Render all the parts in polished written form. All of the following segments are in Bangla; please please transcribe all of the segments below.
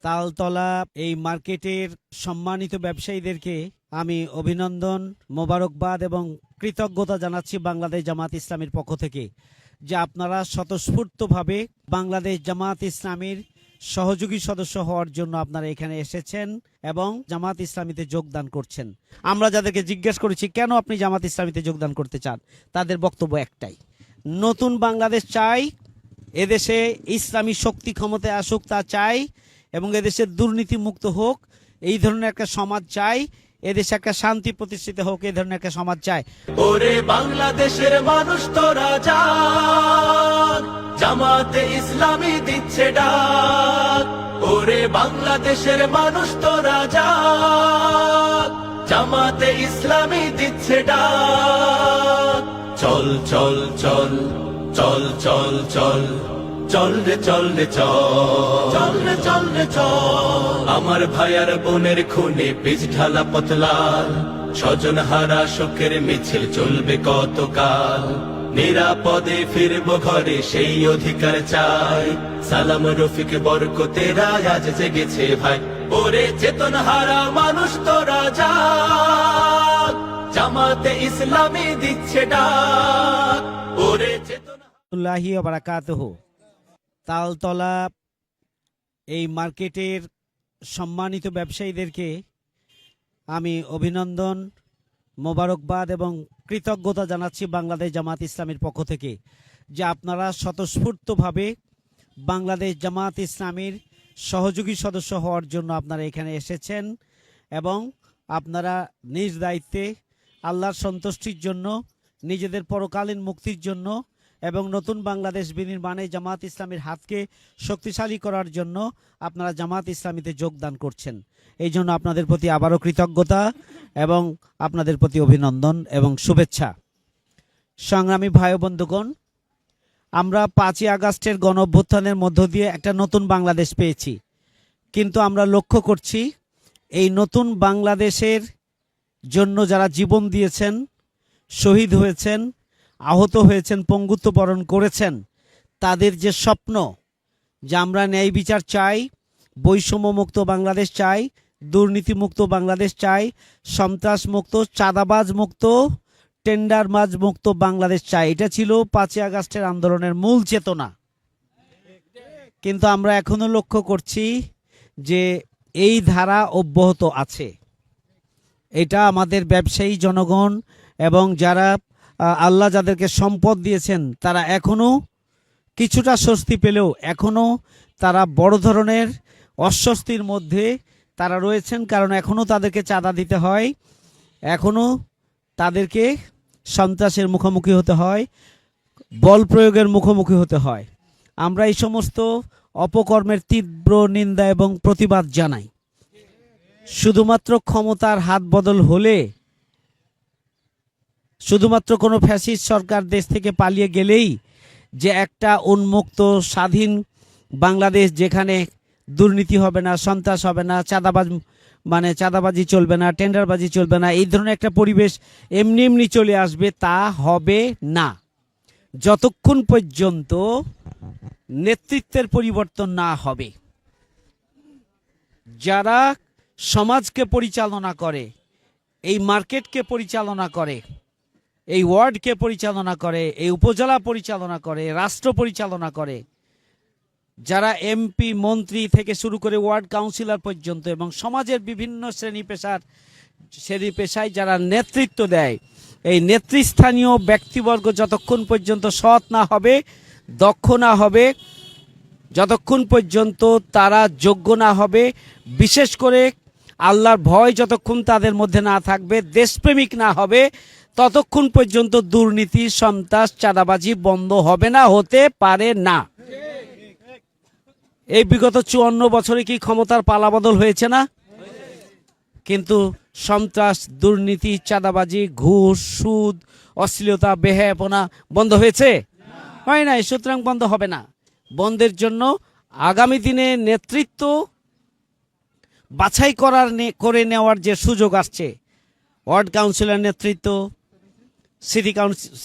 তালতলা এই মার্কেটের সম্মানিত ব্যবসায়ীদেরকে আমি অভিনন্দন, মোবারকবাদ এবং কৃতজ্ঞতা জানাচ্ছি বাংলাদেশ জামাত ইসলামীর পক্ষ থেকে যে আপনারা স্বতঃস্ফূর্তভাবে বাংলাদেশ জামাত ইসলামীর সহযোগী সদস্য হওয়ার জন্য আপনারা এখানে এসেছেন এবং জামাত ইসলামীতে যোগদান করছেন। আমরা যাদেরকে জিজ্ঞেস করেছি কেন আপনি জামাত ইসলামীতে যোগদান করতে চান, তাদের বক্তব্য একটাই, নতুন বাংলাদেশ চাই, এদেশে ইসলামী শক্তি ক্ষমতায় আসুক তা চাই এবং এদেশে দুর্নীতি মুক্ত হোক, এই ধরনের একটা সমাজ চাই, এদেশে একটা শান্তি প্রতিষ্ঠিত হোক, এই ধরনের একটা সমাজ চাই। ওরে বাংলাদেশের মানুষ তোরা জাগ, জামাতে ইসলামী দিচ্ছে ডাক। ওরে বাংলাদেশের মানুষ তোরা জাগ, জামাতে ইসলামী দিচ্ছে ডাক। চল চল চল চল চল চল চল রে চল রে চল, চল রে চল রে চল। আমার ভাইয়ার বোনের খুনে বীজ ঢালা পথলাল, স্বজন হারা শোকের মিছিল চলবে কতকাল। নিরাপদে ফিরবো ঘরে সেই অধিকার চাই, সালাম রফিক বরকতেরা আজ জেগেছে ভাই। ওরে চেতন হারা মানুষ তোরা জাগ, জামাতে ইসলামী দিচ্ছে ডাক। ওরে চেতন বারাকাতুহু। তালতলা এই মার্কেটের সম্মানিত ব্যবসায়ীদেরকে আমি অভিনন্দন, মোবারকবাদ এবং কৃতজ্ঞতা জানাচ্ছি বাংলাদেশ জামাত ইসলামীর পক্ষ থেকে যে আপনারা স্বতঃস্ফূর্তভাবে বাংলাদেশ জামাত ইসলামীর সহযোগী সদস্য হওয়ার জন্য আপনারা এখানে এসেছেন এবং আপনারা নিজ দায়িত্বে আল্লাহর সন্তুষ্টির জন্য, নিজেদের পরকালীন মুক্তির জন্য এবং নতুন বাংলাদেশ বিনির্মাণে জামাত ইসলামীর হাতকে শক্তিশালী করার জন্য আপনারা জামাত ইসলামীতে যোগদান করছেন। এই জন্য আপনাদের প্রতি আবারও কৃতজ্ঞতা এবং আপনাদের প্রতি অভিনন্দন এবং শুভেচ্ছা। সংগ্রামী ভাই বন্ধুগণ, আমরা 5ই আগস্টের গণ অভ্যুত্থানের মধ্য দিয়ে একটা নতুন বাংলাদেশ পেয়েছি, কিন্তু আমরা লক্ষ্য করছি এই নতুন বাংলাদেশের জন্য যারা জীবন দিয়েছেন, শহীদ হয়েছেন, আহত হয়েছেন, পঙ্গুত্ব বরণ করেছেন, তাদের যে স্বপ্ন যে আমরা ন্যায় বিচার চাই, বৈষম্যমুক্ত বাংলাদেশ চাই, দুর্নীতিমুক্ত বাংলাদেশ চাই, সন্ত্রাস মুক্ত, চাঁদাবাজ মুক্ত, টেন্ডারবাজ মুক্ত বাংলাদেশ চাই, এটা ছিল 5ই আগস্টের আন্দোলনের মূল চেতনা। কিন্তু আমরা এখনো লক্ষ্য করছি যে এই ধারা অব্যাহত আছে। এটা আমাদের ব্যবসায়ী জনগণ এবং যারা আল্লাহ যাদেরকে সম্পদ দিয়েছেন তারা এখনো কিছুটা স্বস্তি পেলেও এখনো তারা বড় ধরনের অস্বস্তির মধ্যে তারা রয়েছেন, কারণ এখনো তাদেরকে চাঁদা দিতে হয়, এখনো তাদেরকে সন্ত্রাসের মুখোমুখি হতে হয়, বল প্রয়োগের মুখোমুখি হতে হয়। আমরা এই সমস্ত অপকর্মের তীব্র নিন্দা এবং প্রতিবাদ জানাই। শুধুমাত্র ক্ষমতার হাত বদল হলে, শুধুমাত্র কোনো ফ্যাসিস্ট সরকার দেশ থেকে পালিয়ে গেলেই যে একটা উন্মুক্ত স্বাধীন বাংলাদেশ যেখানে দুর্নীতি হবে না, সন্ত্রাস হবে না, চাঁদাবাজি চলবে না, টেন্ডারবাজি চলবে না, এই ধরনের একটা পরিবেশ এমনি এমনি চলে আসবে, তা হবে না যতক্ষণ পর্যন্ত নেতৃত্বের পরিবর্তন না হবে। যারা সমাজকে পরিচালনা করে, এই মার্কেটকে পরিচালনা করে, এই ওয়ার্ডকে পরিচালনা করে, এই উপজেলা পরিচালনা করে, রাষ্ট্র পরিচালনা করে, যারা এমপি মন্ত্রী থেকে শুরু করে ওয়ার্ড কাউন্সিলর পর্যন্ত এবং সমাজের বিভিন্ন শ্রেণী পেশায় যারা নেতৃত্ব দেয়, এই নেতৃস্থানীয় ব্যক্তিবর্গ যতক্ষণ পর্যন্ত সৎ না হবে, দক্ষ না হবে, যতক্ষণ পর্যন্ত তারা যোগ্য না হবে, বিশেষ করে আল্লাহর ভয় যতক্ষণ তাদের মধ্যে না থাকবে, দেশপ্রেমিক না হবে, ততক্ষণ পর্যন্ত দুর্নীতি, সন্ত্রাস, চাঁদাবাজি বন্ধ হবে না, হতে পারে না। এই বিগত 54 বছরে কি ক্ষমতার পালাবদল হয়েছে না? কিন্তু সন্ত্রাস, দুর্নীতি, চাঁদাবাজি, ঘুষ, সুদ, অশ্লীলতা, বেহায়াপনা বন্ধ হয়েছে? হয় নাই। সুতরাং বন্ধ হবে না। বন্ধের জন্য আগামী দিনে নেতৃত্ব বাছাই করে নেওয়ার যে সুযোগ আসছে, ওয়ার্ড কাউন্সিলর নেতৃত্ব,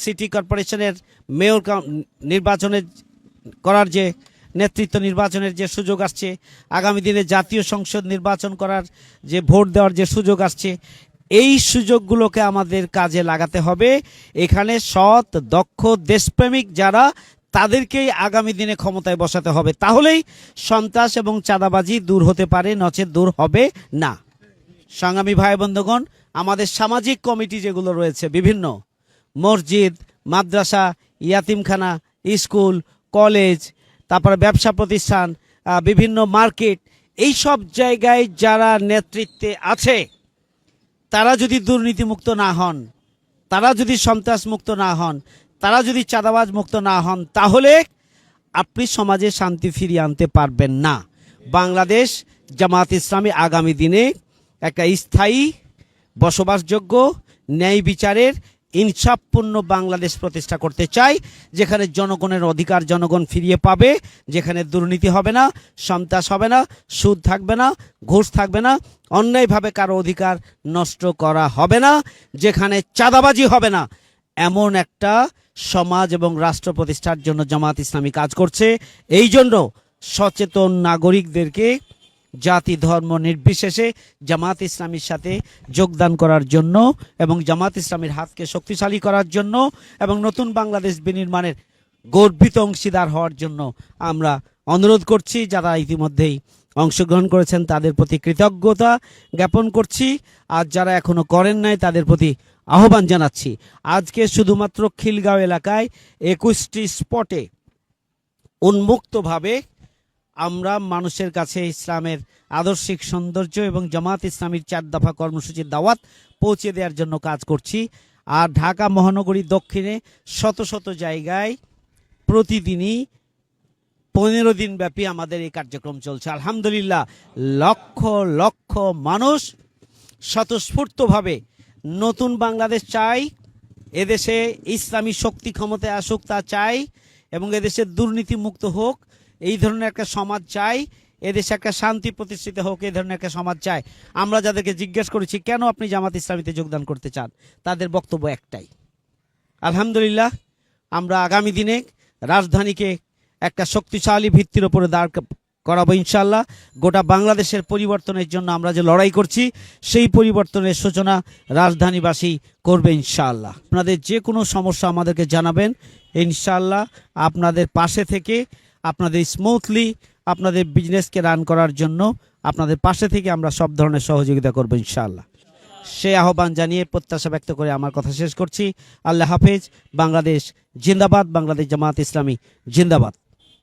সিটি কর্পোরেশনের মেয়র নির্বাচনের করার যে নেতৃত্ব নির্বাচনের যে সুযোগ আসছে, আগামী দিনে জাতীয় সংসদ নির্বাচন করার যে ভোট দেওয়ার যে সুযোগ আসছে, এই সুযোগগুলোকে আমাদের কাজে লাগাতে হবে। এখানে সৎ, দক্ষ, দেশপ্রেমিক যারা, তাদেরকেই আগামী দিনে ক্ষমতায় বসাতে হবে। তাহলেই সন্ত্রাস এবং চাঁদাবাজি দূর হতে পারে, নচেত দূর হবে না। সংগ্রামী ভাই বন্ধুগণ, আমাদের সামাজিক কমিটি যেগুলো রয়েছে, বিভিন্ন মসজিদ, মাদ্রাসা, ইয়াতিমখানা, স্কুল, কলেজ, তারপরে ব্যবসা প্রতিষ্ঠান, বিভিন্ন মার্কেট, এই সব জায়গায় যারা নেতৃত্বে আছে, তারা যদি দুর্নীতিমুক্ত না হন, তারা যদি সন্ত্রাস মুক্ত না হন, তারা যদি চাঁদাবাজ মুক্ত না হন, তাহলে আপনি সমাজে শান্তি ফিরিয়ে আনতে পারবেন না। বাংলাদেশ জামাত ইসলামী আগামী দিনে একটা স্থায়ী, বসবাসযোগ্য, ন্যায় বিচারের, ইনসাফপূর্ণ বাংলাদেশ প্রতিষ্ঠা করতে চাই, যেখানে জনগণের অধিকার জনগণ ফিরিয়ে পাবে, যেখানে দুর্নীতি হবে না, সন্ত্রাস হবে না, সুদ থাকবে না, ঘুষ থাকবে না, অন্যায়ভাবে কারো অধিকার নষ্ট করা হবে না, যেখানে চাঁদাবাজি হবে না। এমন একটা সমাজ এবং রাষ্ট্র প্রতিষ্ঠার জন্য জামাত ইসলামী কাজ করছে। এই জন্য সচেতন নাগরিকদেরকে জাতি ধর্ম নির্বিশেষে জামাত ইসলামীর সাথে যোগদান করার জন্য এবং জামাত ইসলামীর হাতকে শক্তিশালী করার জন্য এবং নতুন বাংলাদেশ বিনির্মাণের গর্বিত অংশীদার হওয়ার জন্য আমরা অনুরোধ করছি। যারা ইতিমধ্যেই অংশগ্রহণ করেছেন তাদের প্রতি কৃতজ্ঞতা জ্ঞাপন করছি, আর যারা এখনো করেন নাই তাদের প্রতি আহ্বান জানাচ্ছি। আজকে শুধুমাত্র খিলগাঁও এলাকায় 21টি স্পটে উন্মুক্তভাবে আমরা মানুষের কাছে ইসলামের আদর্শিক সৌন্দর্য এবং জামাত ইসলামীর 4 দফা কর্মসূচির দাওয়াত পৌঁছে দেওয়ার জন্য কাজ করছি। আর ঢাকা মহানগরী দক্ষিণে শত শত জায়গায় প্রতিদিনই 15 দিন ব্যাপী আমাদের এই কার্যক্রম চলছে। আলহামদুলিল্লাহ, লক্ষ লক্ষ মানুষ স্বতঃস্ফূর্তভাবে নতুন বাংলাদেশ চাই, এদেশে ইসলামী শক্তি ক্ষমতায় আসুক তা চাই, এবং এদেশে দুর্নীতি মুক্ত হোক এই ধরনের একটা সমাজ চাই, এদেশে একটা শান্তি প্রতিষ্ঠিত হোক এই ধরনের একটা সমাজ চাই। আমরা যাদেরকে জিজ্ঞেস করেছি কেন আপনি জামাত ইসলামীতে যোগদান করতে চান, তাদের বক্তব্য একটাই। আলহামদুলিল্লাহ, আমরা আগামী দিনে রাজধানীকে একটা শক্তিশালী ভিত্তির উপরে দাঁড় করাবো ইনশাল্লাহ। গোটা বাংলাদেশের পরিবর্তনের জন্য আমরা যে লড়াই করছি, সেই পরিবর্তনের সূচনা রাজধানীবাসী করবে ইনশাআল্লাহ। আপনাদের যে কোনো সমস্যা আমাদেরকে জানাবেন, ইনশাআল্লাহ আপনাদের পাশে থেকে আপনাদের স্মুথলি আপনাদের বিজনেসকে রান করার জন্য আপনাদের পাশে থেকে আমরা সব ধরনের সহযোগিতা করবো ইনশাআল্লাহ। সে আহ্বান জানিয়ে প্রত্যাশা ব্যক্ত করে আমার কথা শেষ করছি। আল্লাহ হাফেজ। বাংলাদেশ জিন্দাবাদ, বাংলাদেশ জামাত ইসলামী জিন্দাবাদ।